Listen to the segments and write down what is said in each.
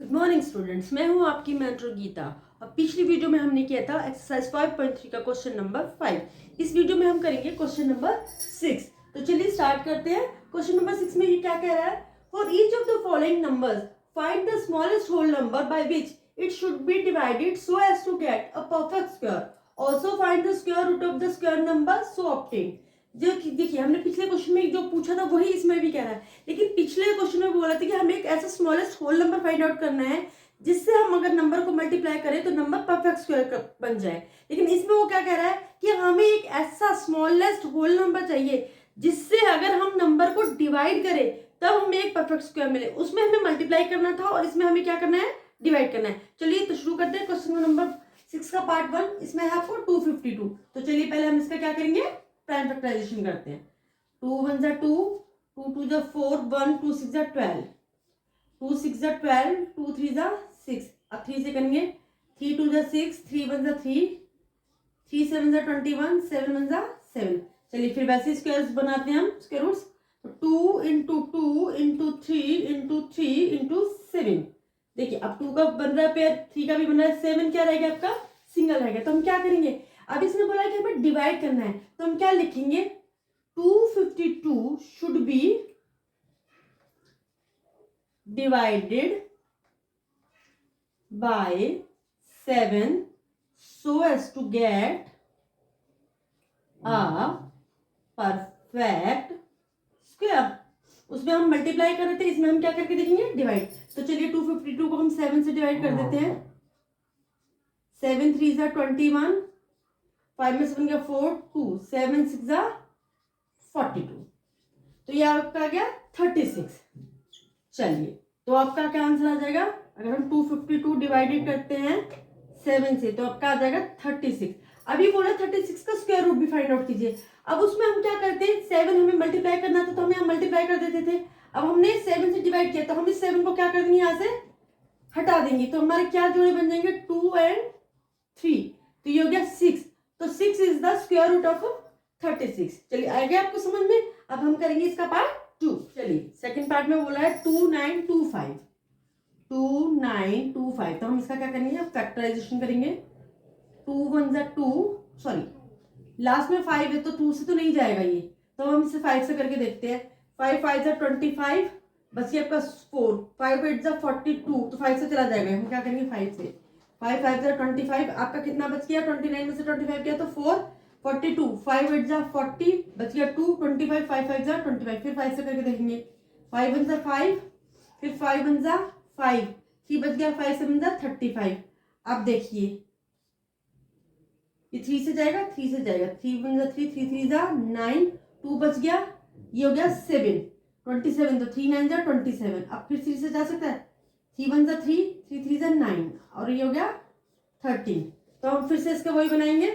Good morning students, मैं हूं आपकी मेंटर गीता। और पिछली वीडियो में हमने किया था एक्सरसाइज 5.3 का क्वेश्चन नंबर 5। इस वीडियो में हम करेंगे क्वेश्चन नंबर 6। तो चलिए स्टार्ट करते हैं। क्वेश्चन नंबर 6 में ये क्या कह रहा है? For each of the following numbers find the smallest whole number by which it should be divided so as to get a perfect square. Also find the square root of the square number so obtain. देखिए, हमने पिछले question में जो पूछा था वही इसमें भी कह रहा है, लेकिन पिछले क्वेश्चन में बोला था कि हमें एक ऐसा smallest whole number find out करना है जिससे हम अगर नंबर को मल्टीप्लाई करें तो नंबर परफेक्ट स्क्वायर बन जाए। लेकिन इसमें वो क्या कह रहा है कि हमें एक ऐसा स्मॉलेस्ट होल नंबर चाहिए जिससे अगर हम नंबर को डिवाइड करें तब हमें एक परफेक्ट स्क्वायर मिले। उसमें हमें मल्टीप्लाई करना था और इसमें हमें क्या करना है, डिवाइड करना है। चलिए तो शुरू करते हैं क्वेश्चन नंबर 6 का पार्ट 1। इसमें है आपको 252। तो चलिए पहले हम इसका क्या करेंगे, प्राइम फैक्टराइजेशन करते हैं। 2 1 जा 2, 2 2 जा 4, 1 2 6 जा 12, 2 6 जा 12, 2 3 जा 6। अब 3 से करेंगे, 3 2 जा 6, 3 1 जा 3, 3 7 जा 21, 7 1 जा 7। चलिए फिर वैसे स्क्वायर्स बनाते हैं हम, स्क्वायर रूट्स। तो 2 इंटू 2 इंटू 3 इंटू 3 इंटू 7। देखिए अब 2 का बन रहा है पेयर, 3 का भी बन रहा है, 7 क्या रहेगा आपका, सिंगल रहेगा। तो हम क्या करेंगे, अब इसने बोला है कि हमें डिवाइड करना है, तो हम क्या लिखेंगे, 252 should be divided by 7 so as to get a perfect square। उसमें हम मल्टीप्लाई कर रहे थे, इसमें हम क्या करके देखेंगे, डिवाइड। तो चलिए 252 को हम 7 से डिवाइड कर देते हैं। 7 3 जा 21, 5 में 7 गया 4, 2 7 6 जा 42। तो ये आपका आ गया 36। चलिए तो आपका क्या आंसर आ जाएगा, अगर हम 252 डिवाइडेड करते हैं 7 से तो आपका आ जाएगा 36। अभी बोला 36 का स्क्वायर रूट भी फाइंड आउट कीजिए। अब उसमें हम क्या करते हैं, 7 हमें मल्टीप्लाई करना था तो हम यहाँ मल्टीप्लाई कर देते थे। अब हमने 7 से डिवाइड किया तो हम इस 7 को क्या कर देंगे, यहाँ से हटा देंगे। तो हमारे क्या जोड़े बन जाएंगे, 2 and 3। तो ये हो गया 6। तो 6 is the square root of 36। चलिए आ गया आपको समझ में। अब हम करेंगे इसका पार्ट 2। चलिए सेकंड पार्ट में बोला है 2925, 2925। तो हम इसका क्या करेंगे, फैक्टराइजेशन करेंगे। 2 1 जा 2, सॉरी लास्ट में 5 है तो 2 से तो नहीं जाएगा ये, तो हम इसे 5 से करके देखते हैं। 5 5 जा 25, बस ये आपका 4, 5 8 जा 42, तो 5 से चला जाएगा। हम क्या करेंगे 5 से, 5 5 जा 25, आपका कितना बच गया, 29 में से 25 गया तो 4 42, 5 8 जा 40, बच गया 2, 25 5 5 जा 25। फिर 5 से करके देखेंगे, 5 1 जा 5, फिर 5 1 जा 5, 3 बच गया, 5 7 जा 35। अब देखिए ये 3 से जाएगा, 3 से जाएगा, 3 1 जा 3, 3 3 जा 9, 2 बच गया, ये हो गया 7, 27। तो 3 9 जा 27। अब फिर 3 से जा सकता है, 3 1 जा 3, 3 3 जा 9, और ये हो गया 13। तो हम फिर से इसका वही बनाएंगे।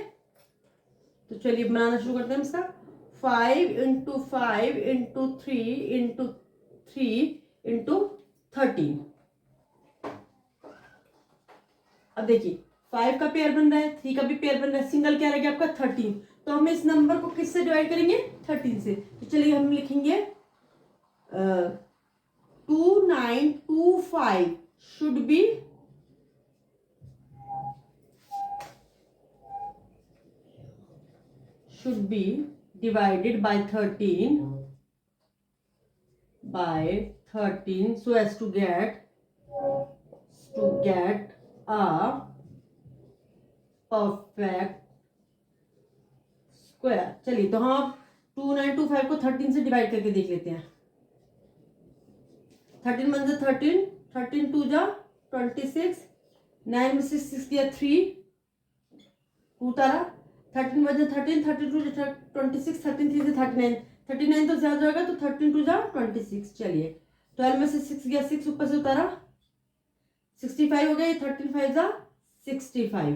तो चलिए बनाना शुरू करते हैं इसका। 5 इंटू 5 इंटू 3 इंटू 3 इंटू 13। अब देखिए 5 का पेयर बन रहा है, 3 का भी पेयर बन रहा है, सिंगल क्या रहेगा आपका 13। तो हम इस नंबर को किससे डिवाइड करेंगे, 13 से। तो चलिए हम लिखेंगे 2925 should be divided by 13 so as to get a perfect square. चलिए तो हम 2925 को 13 से डिवाइड करके देख लेते हैं। 13 1 जा 13, 13 2 जा 26, 9 में से 6 दिया 3, 2 तारा, 13 1 जा 13, 32 जा 26, 13 3 जा 39, 39 तो ज्यादा होगा तो 13 2 जा 26। चलिए 12 में से 6 गया 6, ऊपर से उतारा 65 हो गया, ये 13 5 जा 65।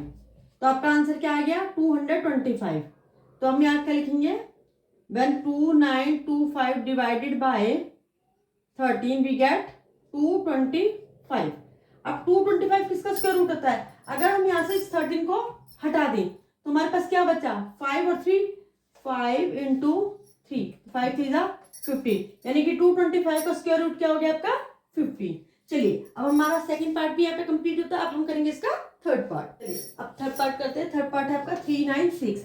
तो आपका आंसर क्या आ गया, 225। तो हम यहाँ क्या लिखेंगे, when 2925 divided by 13 we get 225। अब 225 किसका स्क्वायर रूट होता है, अगर हम यहाँ से इस 13 को हटा दें तो हमारे पास क्या बचा, 5 और 3, 5 इंटू 3, 5 3 जा 50, यानी कि 225 का स्क्वायर रूट क्या हो गया आपका 50। चलिए अब हमारा सेकंड पार्ट भी यहाँ पे कंप्लीट होता है। अब हम करेंगे इसका थर्ड पार्ट। चलिए अब थर्ड पार्ट करते हैं। थर्ड पार्ट है आपका 396।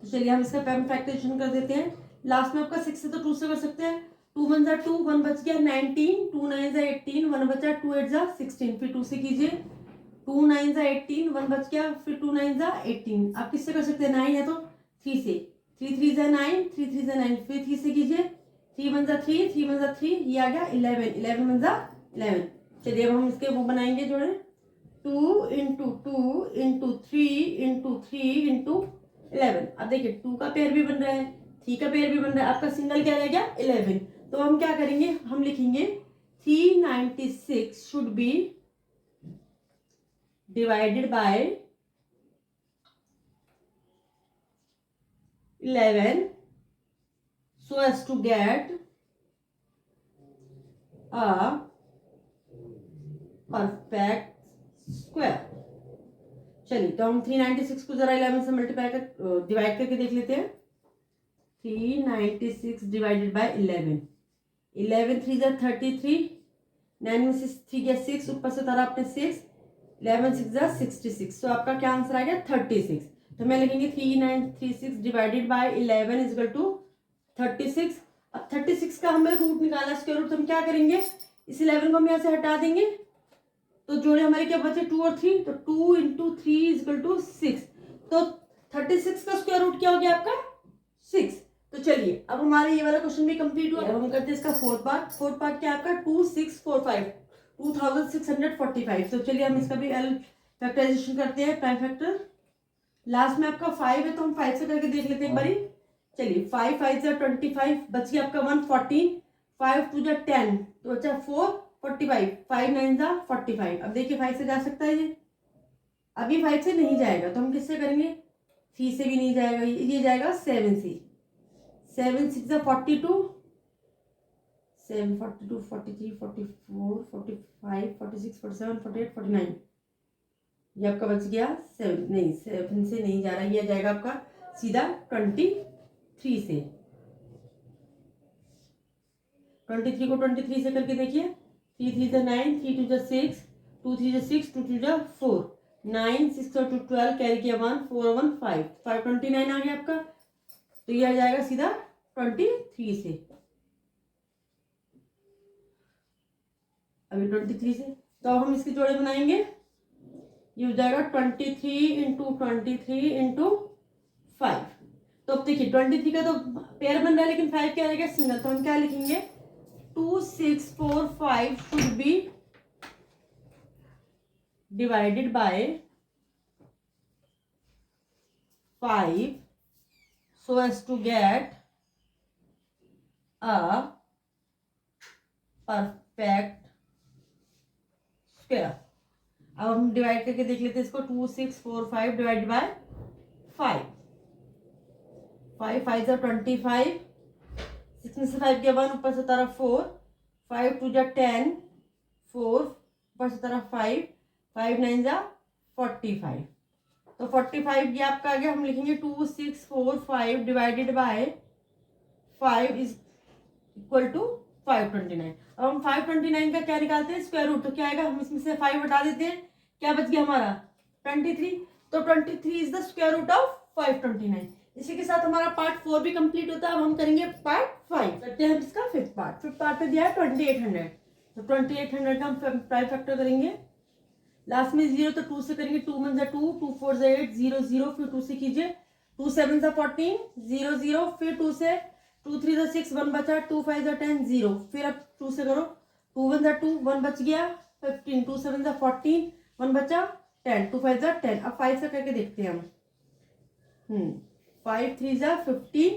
तो चलिए हम इसका फैक्टराइजेशन कर देते हैं। लास्ट में आपका 6 से तो 2 से कर सकते हैं। 2 1 जा 2, 1 बच गया 19, 2 9 जा 18, 1 बचा 2 8 जा 16, फिर 2 से कीजिए। 2 9 जा 18, 1 बच गया, फिर 2 9 जा 18। आप किससे कर सकते हैं? 9 है तो 3 से। 3 3 जा 9, 3 3 जा 9, फिर 3 से कीजिए। 3 1 जा 3, 3 1 जा 3, ये आ गया 11, 11 1 जा 11। चलिए अब हम इसके वो बनाएंगे जोड़े। 2 इंटू 2 इंटू 3 इंटू 3 इंटू 11। अब देखिए 2 का पेयर भी बन रहा है, 3 का पेयर भी बन रहा है, आपका सिंगल क्या रह गया? 11। तो हम क्या करेंगे? हम लिखेंगे 396 should be divided by 11 so as to get a perfect square. चलिए तो हम 396 को जरा 11 से मल्टीप्लाई कर डिवाइड करके देख लेते हैं। 396 डिवाइडेड बाय 11, 11 3 जा 33, 9 में से 3 गया 6, ऊपर से तारा आपने 6, 11 6 जा 66। तो आपका क्या आंसर आ गया? 36। तो मैं लिखेंगे 3936 divided by 11 is equal to 36। अब 36 का हमें रूट निकाला, स्क्वायर रूट। तो हम क्या करेंगे? इस 11 को हम यहाँ से हटा देंगे, तो जोड़े हमारे क्या बचे? 2 और 3, तो 2 इंटू 3 इज इक्वल टू 6। तो 36 का स्क्वायर रूट क्या हो गया आपका? 6। तो चलिए अब हमारे ये वाला क्वेश्चन भी कंप्लीट हुआ। अब हम करते हैं इसका फोर्थ पार्ट। फोर्थ पार्ट क्या आपका? 2645, 2645। तो चलिए हम इसका भी एल फैक्टराइजेशन करते हैं, प्राइम फैक्टर। लास्ट में आपका 5 है तो हम 5 से करके देख लेते हैं एक बारी। चलिए 5 5 जा 25, बच गया आपका 114, 5 2 जा 10, तो बचा 4 45, 5 9 जा 45। अब देखिए 5 से जा सकता है ये? अभी 5 से नहीं जाएगा, तो हम किससे करेंगे? 3 से भी नहीं जाएगा, ये जाएगा 7 से। 7 6 जा 42, 7 42 43 44 45 46 47 48 49। ये आपका बच गया 7, नहीं 7 से नहीं जा रहा, ये जाएगा आपका सीधा 23 से। 23 को 23 से करके देखिए। 3 3 जा 9, 3 2 जा 6, 2 3 जा 6, 2 2 जा 4, 9 6 और 2 12, कैरी किया 1, 4 1 5, 529 आ गया आपका। तो ये आ जाएगा सीधा 23 से। अभी 23 से तो अब हम इसके जोड़े बनाएंगे। ये हो जाएगा 23 इंटू 23 इंटू 5। तो अब देखिए 23 का तो पेयर बन रहा है, लेकिन 5 क्या रहेगा? सिंगल। तो हम क्या लिखेंगे? 2645 should be divided by 5 so as to get a perfect square। अब हम डिवाइड करके देख लेते हैं इसको। 2645 डिवाइडेड बाय 5, 5 5 जा 25, 6 में से 5 गया 1, ऊपर से तारा 4, 5 2 जा 10, 4 ऊपर से तारा 5, 5 9 जा 45। तो 45 ये आपका आ गया। हम लिखेंगे 2645 divided by 5 is equal to 529। अब हम 529 का क्या निकालते हैं? Square root. तो क्या आएगा? हम इसमें से 5 हटा देते हैं, क्या बच गया हमारा? 23। तो 23 is the square root of 529। इसी के साथ हमारा पार्ट 4 भी कंप्लीट होता है। अब हम करेंगे पार्ट 5। करते हैं इसका फिफ्थ पार्ट। फिफ्थ पार्ट पे दिया है 2800। तो 2800 का हम प्राइम फैक्टर करेंगे। लास्ट में 0, तो 2 से करेंगे। 2 1 जा 2, 2 4 जा 8, 0 0, फिर 2 से कीजिए। 2 7 जा 14, 0 0, फिर 2 से 2 3 जा 6, 1 बचा, 2 5 जा 10, 0, फिर अब 2 से करो। 2 1 जा 2, 1 बच गया 15, 2 7 जा 14, 1 बचा 10, 2 5 जा 10। अब 5 से करके देखते हैं हम। 5 3 जा 15,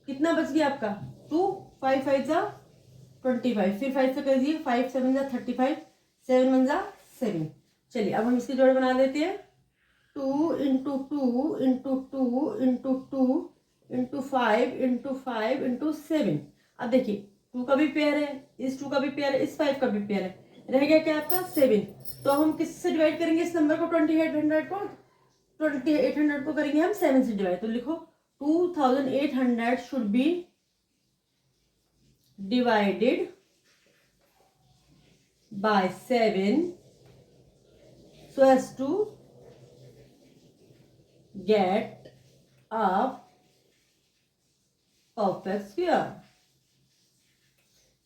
कितना बच गया आपका? 2, 5 5 जा 25, फिर 5 से कर दीजिए। 5 7 जा 35, 7 1 जा 7। चलिए अब हम इसके जोड़े बना देते हैं। 2 into 2 into 2 into 2 into 5 into 5 into 7। अब देखिए 2 का भी पेयर है, इस 2 का भी पेयर है, इस 5 का भी पेयर है। रह गया क्या आपका? 7। तो हम किससे डिवाइड करेंगे इस नंबर को? 2800 को करेंगे हम 7 से डिवाइड। तो लिखो 2800 should be divided by 7 so as to get a perfect square।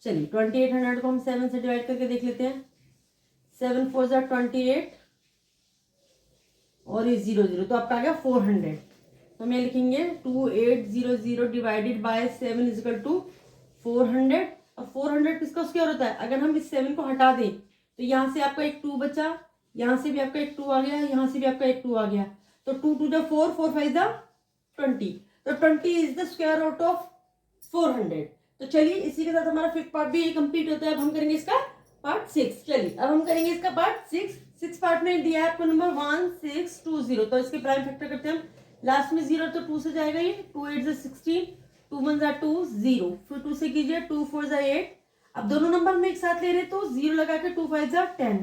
चलिए 2800 को हम 7 से डिवाइड करके देख लेते हैं। 7 4 ज़ा 28 और ये 0 0 तो आपका आ गया 400। तो हम ये लिखेंगे 2800 divided by 7 is equal to 400। और 400 किसका स्क्वायर होता है? अगर हम इस 7 को हटा दें तो यहाँ से आपका एक 2 बचा, यहाँ से भी आपका एक 2 आ गया, यहाँ से भी आपका एक 2 आ गया। तो 2 2 ज़ा 4 4 5 ज़ा 20। तो 20 is the square root of 400। तो चलिए इसी के साथ हमारा फिफ्थ पार्ट भी कंप्लीट होता है। अब हम करेंगे इसका पार्ट 6। चलिए अब हम करेंगे इसका पार्ट 6 पार्ट में दिया है आपको नंबर 1620। तो इसके प्राइम फैक्टर करते हैं हम। लास्ट में 0 तो 2 से जाएगा, ये 2 8 ज़ा 16, 2 1 ज़ा 2 0, फिर 2 से कीजिए 2 4 ज़ा 8। अब दोनों नंबर हम एक साथ ले रहे हैं तो 0 लगा के 2 5 ज़ा 10।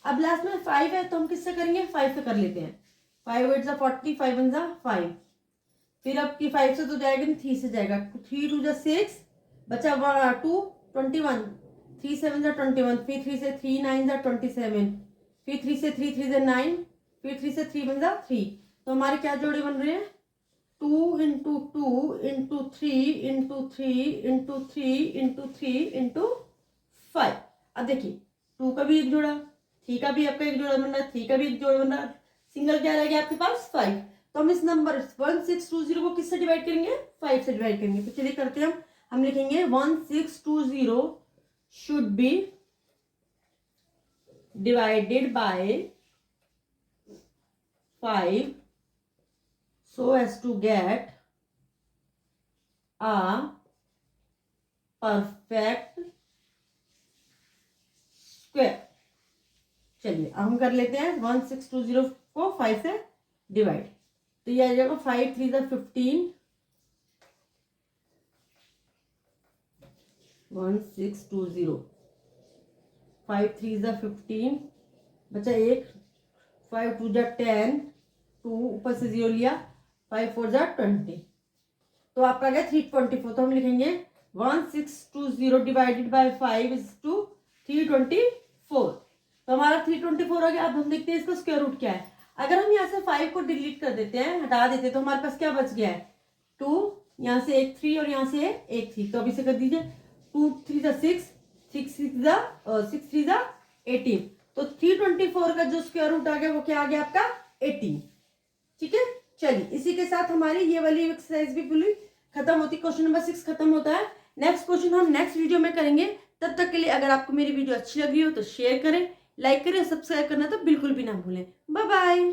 अब लास्ट में 5 है तो हम किससे करेंगे? 5 से कर लेते हैं। 5 8 ज़ा 40, 5 1 ज़ा 5। फिर अब की 5 से तो जाएगा नहीं, 3 से जाएगा। 3 2 ज़ा 6 बचा 2 21, 3 7 ज़ा 21, फिर 3 से 3 9 ज़ा 27, फिर 3 से 3 3 ज़ा 9, फिर 3 से 3 1 ज़ा 3। तो हमारे क्या जोड़े बन रहे हैं? 2 into 2 into 3 into 3 into 3 into 3 into 5। अब देखिए 2 का भी एक जोड़ा, 3 का भी आपका एक जोड़ा बन रहा है, 3 का भी एक जोड़ा बन रहा है, सिंगल क्या रह गया आपके पास? 5। तो हम इस नंबर 1620 को किससे डिवाइड करेंगे? 5 से डिवाइड करेंगे। तो चलिए करते हैं हम लिखेंगे 1620 should be divided by 5 so as to get a perfect square। चलिए अब हम कर लेते हैं 1620 को 5 से डिवाइड। तो ये आ जाएगा 5 3 ज़ा 15, 1620, 5 3 ज़ा 15 बचा एक, 5 2 ज़ा 10, 2 ऊपर से 0 लिया, 5 4 ज़ा 20। तो आपका गया 324। तो हम लिखेंगे 1620 डिवाइडेड बाय 5 इज टू 324। तो हमारा 324 आ गया। अब हम देखते हैं इसका स्क्वायर रूट क्या है। अगर हम यहाँ से 5 को डिलीट कर देते हैं, हटा देते हैं, तो हमारे पास क्या बच गया है? 2, यहाँ से एक 3 और यहाँ से एक 3। तो अब इसे कर दीजिए 2 3 ज़ा 6, 6 3 ज़ा 18। तो 324 का जो स्क्वायर रूट आ गया वो क्या आ गया आपका? 18। ठीक है, चलिए इसी के साथ हमारी ये वाली एक्सरसाइज भी पूरी खत्म होती, क्वेश्चन नंबर 6 खत्म होता है। नेक्स्ट क्वेश्चन हम नेक्स्ट वीडियो में करेंगे। तब तक के लिए अगर आपको मेरी वीडियो अच्छी लगी हो तो शेयर करें, लाइक करें, सब्सक्राइब करना तो बिल्कुल भी ना भूलें। Bye bye.